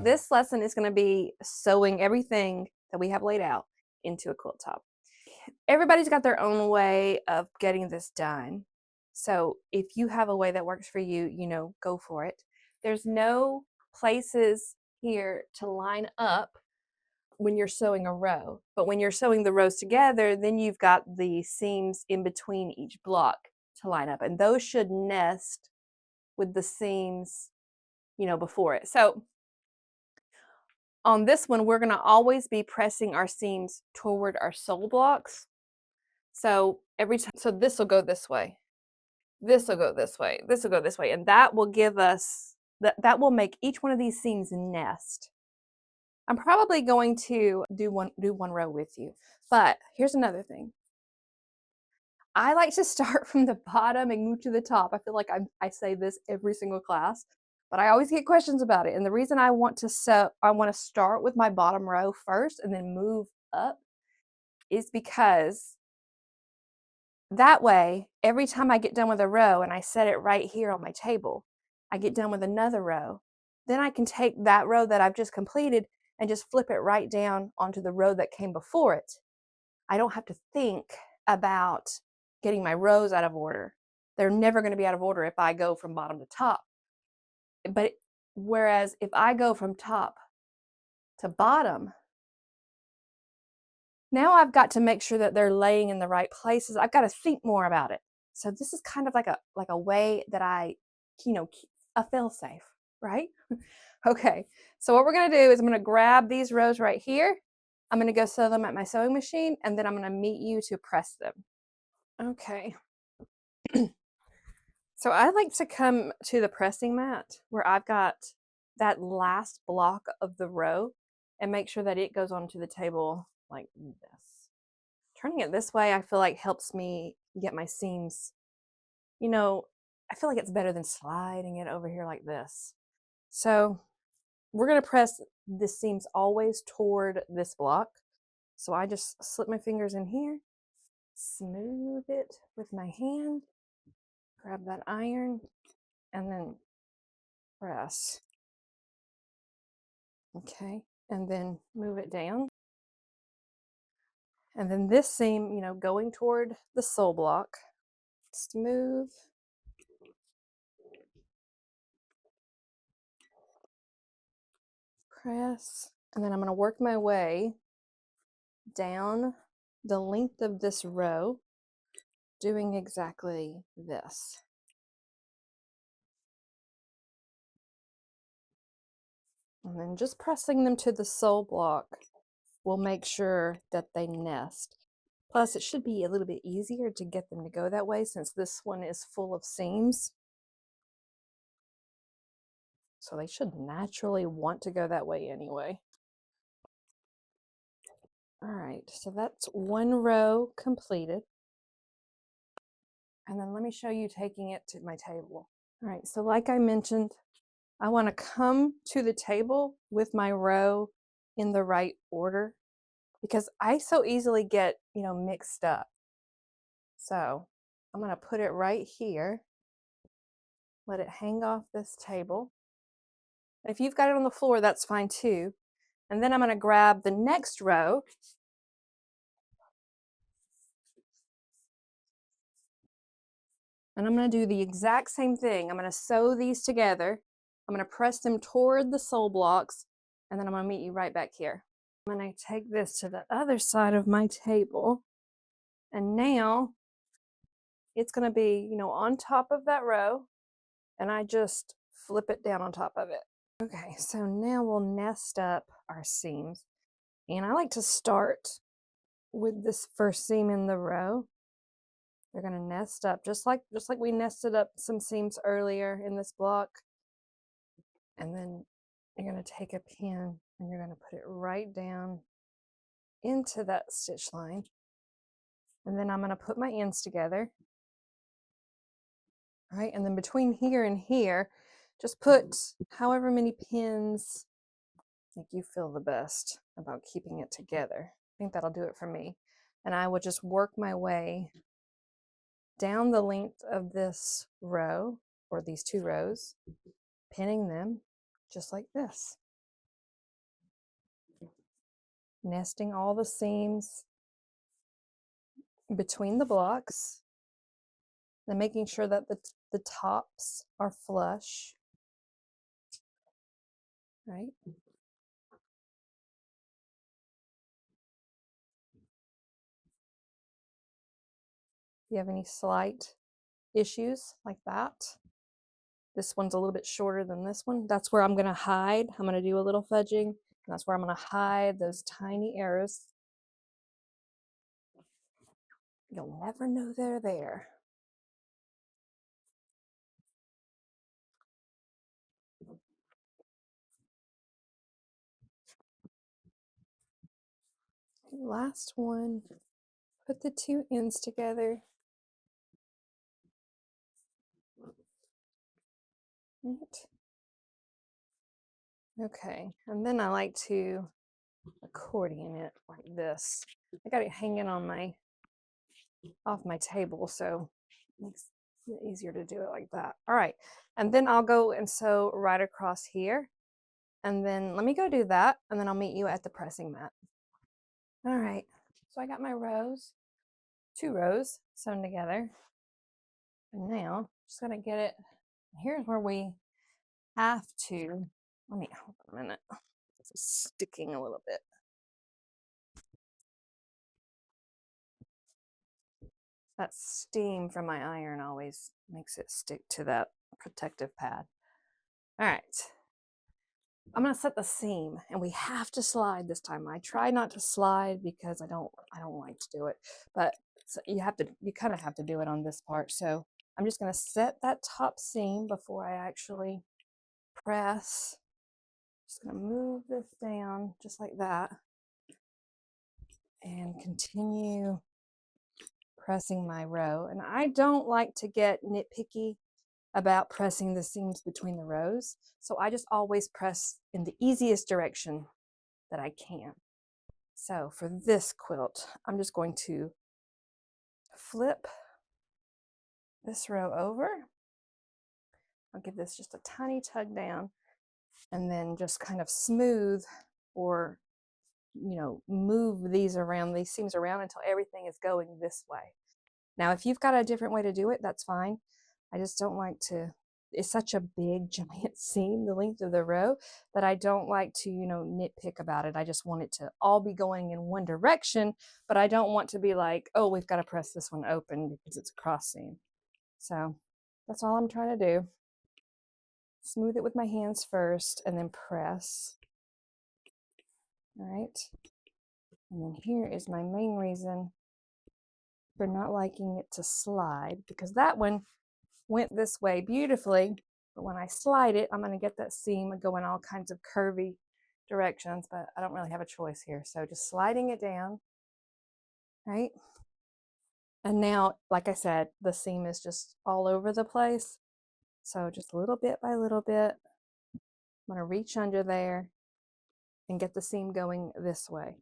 this lesson is going to be sewing everything that we have laid out into a quilt top. Everybody's got their own way of getting this done. So if you have a way that works for you, you know, go for it. There's no places here to line up when you're sewing a row, but when you're sewing the rows together, then you've got the seams in between each block to line up, and those should nest with the seams, you know, before it. So on this one, we're going to always be pressing our seams toward our sole blocks. So every time, so this will go this way, this will go this way, this will go this way, and that will give us, that will make each one of these seams nest. I'm probably going to do one row with you, but here's another thing. I like to start from the bottom and move to the top. I feel like I say this every single class, but I always get questions about it. And the reason I want to start with my bottom row first and then move up is because that way, every time I get done with a row and I set it right here on my table, I get done with another row, then I can take that row that I've just completed and just flip it right down onto the row that came before it. I don't have to think about getting my rows out of order. They're never going to be out of order if I go from bottom to top. But whereas if I go from top to bottom, now I've got to make sure that they're laying in the right places. I've got to think more about it. So this is kind of like a way that I, you know, a fail-safe, right? Okay, so what we're going to do is I'm going to grab these rows right here. I'm going to go sew them at my sewing machine, and then I'm going to meet you to press them. Okay. So I like to come to the pressing mat where I've got that last block of the row and make sure that it goes onto the table like this. Turning it this way, I feel like helps me get my seams, you know, I feel like it's better than sliding it over here like this. So we're going to press the seams always toward this block. So I just slip my fingers in here, smooth it with my hand, grab that iron, and then press. Okay, and then move it down. And then this seam, you know, going toward the sole block, smooth. Press. And then I'm going to work my way down the length of this row, doing exactly this. And then just pressing them to the sole block will make sure that they nest. Plus, it should be a little bit easier to get them to go that way since this one is full of seams. So they should naturally want to go that way anyway. All right, so that's one row completed. And then let me show you taking it to my table. All right, so like I mentioned, I want to come to the table with my row in the right order because I so easily get, you know, mixed up. So I'm going to put it right here, let it hang off this table. If you've got it on the floor, that's fine too. And then I'm going to grab the next row and I'm going to do the exact same thing. I'm going to sew these together. I'm going to press them toward the sole blocks, and then I'm going to meet you right back here. I'm going to take this to the other side of my table, and now it's going to be, you know, on top of that row, and I just flip it down on top of it. Okay, so now we'll nest up our seams, and I like to start with this first seam in the row. They're going to nest up just like we nested up some seams earlier in this block. And then you're going to take a pin and you're going to put it right down into that stitch line. And then I'm going to put my ends together. All right, and then between here and here, just put however many pins make you feel the best about keeping it together. I think that'll do it for me. And I will just work my way down the length of this row, or these two rows, pinning them just like this. nesting all the seams between the blocks, then making sure that the tops are flush, right? If you have any slight issues like that, this one's a little bit shorter than this one, that's where I'm going to hide. I'm going to do a little fudging, and that's where I'm going to hide those tiny arrows. You'll never know they're there. Last one, put the two ends together. Right. Okay, and then I like to accordion it like this. I got it hanging on off my table, so it makes it easier to do it like that. All right, and then I'll go and sew right across here, and then let me go do that, and then I'll meet you at the pressing mat. All right, so I got my rows, 2 rows sewn together, and now just gonna get it. Here's where we have to. Let me hold on a minute. It's sticking a little bit. That steam from my iron always makes it stick to that protective pad. All right, I'm gonna set the seam, and we have to slide this time. I try not to slide because I don't like to do it, but so you kind of have to do it on this part. So I'm just gonna set that top seam before I actually press. Just gonna move this down just like that and continue pressing my row. And I don't like to get nitpicky about pressing the seams between the rows, so I just always press in the easiest direction that I can. So for this quilt, I'm just going to flip this row over. I'll give this just a tiny tug down, and then just kind of smooth, or move these seams around until everything is going this way. Now, if you've got a different way to do it, that's fine. I just don't like to, it's such a big giant seam, the length of the row, that I don't like to, nitpick about it. I just want it to all be going in one direction, but I don't want to be like, oh, we've got to press this one open because it's a cross seam. So that's all I'm trying to do. Smooth it with my hands first and then press. All right. And then here is my main reason for not liking it to slide, because that one went this way beautifully, but when I slide it, I'm going to get that seam and go in all kinds of curvy directions, but I don't really have a choice here. So just sliding it down, right? And now, like I said, the seam is just all over the place. So just little bit by little bit, I'm going to reach under there and get the seam going this way.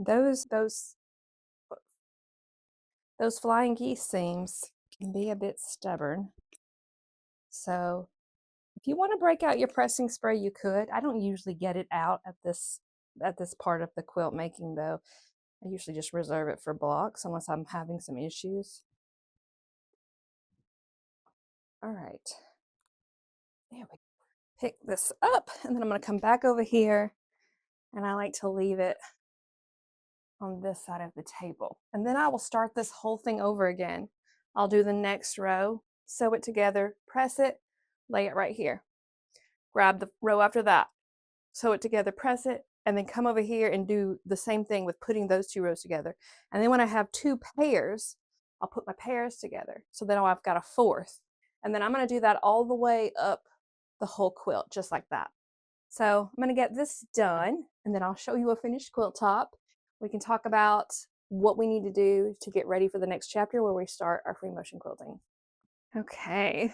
Those flying geese seams can be a bit stubborn. So if you want to break out your pressing spray, you could. I don't usually get it out at this part of the quilt making, though. I usually just reserve it for blocks unless I'm having some issues. All right. There we go. Pick this up, and then I'm going to come back over here, and I like to leave it on this side of the table. And then I will start this whole thing over again. I'll do the next row, sew it together, press it, lay it right here. Grab the row after that, sew it together, press it, and then come over here and do the same thing with putting those 2 rows together. And then when I have 2 pairs, I'll put my pairs together. So then I've got a 4th. And then I'm going to do that all the way up the whole quilt, just like that. So I'm going to get this done, and then I'll show you a finished quilt top. We can talk about what we need to do to get ready for the next chapter where we start our free motion quilting. Okay.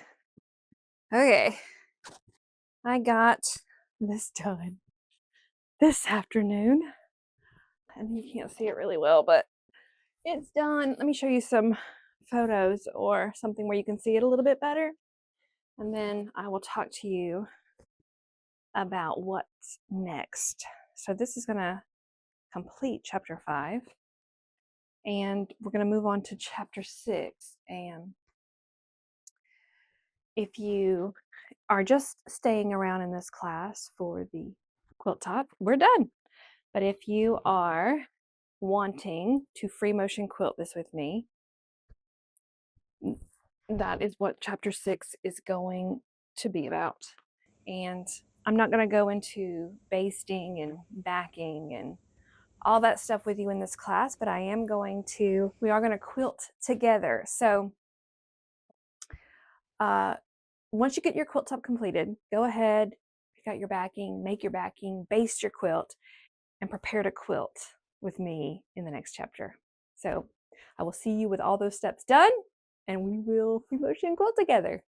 I got this done this afternoon, and you can't see it really well, but it's done. Let me show you some photos or something where you can see it a little bit better, and then I will talk to you about what's next. So this is going to complete chapter 5, and we're going to move on to chapter 6. And if you are just staying around in this class for the quilt top, we're done. But if you are wanting to free motion quilt this with me, that is what chapter 6 is going to be about. And I'm not going to go into basting and backing and all that stuff with you in this class, but we are going to quilt together. So once you get your quilt top completed, go ahead, pick out your backing, make your backing, baste your quilt, and prepare to quilt with me in the next chapter. So I will see you with all those steps done, and we will free motion quilt together.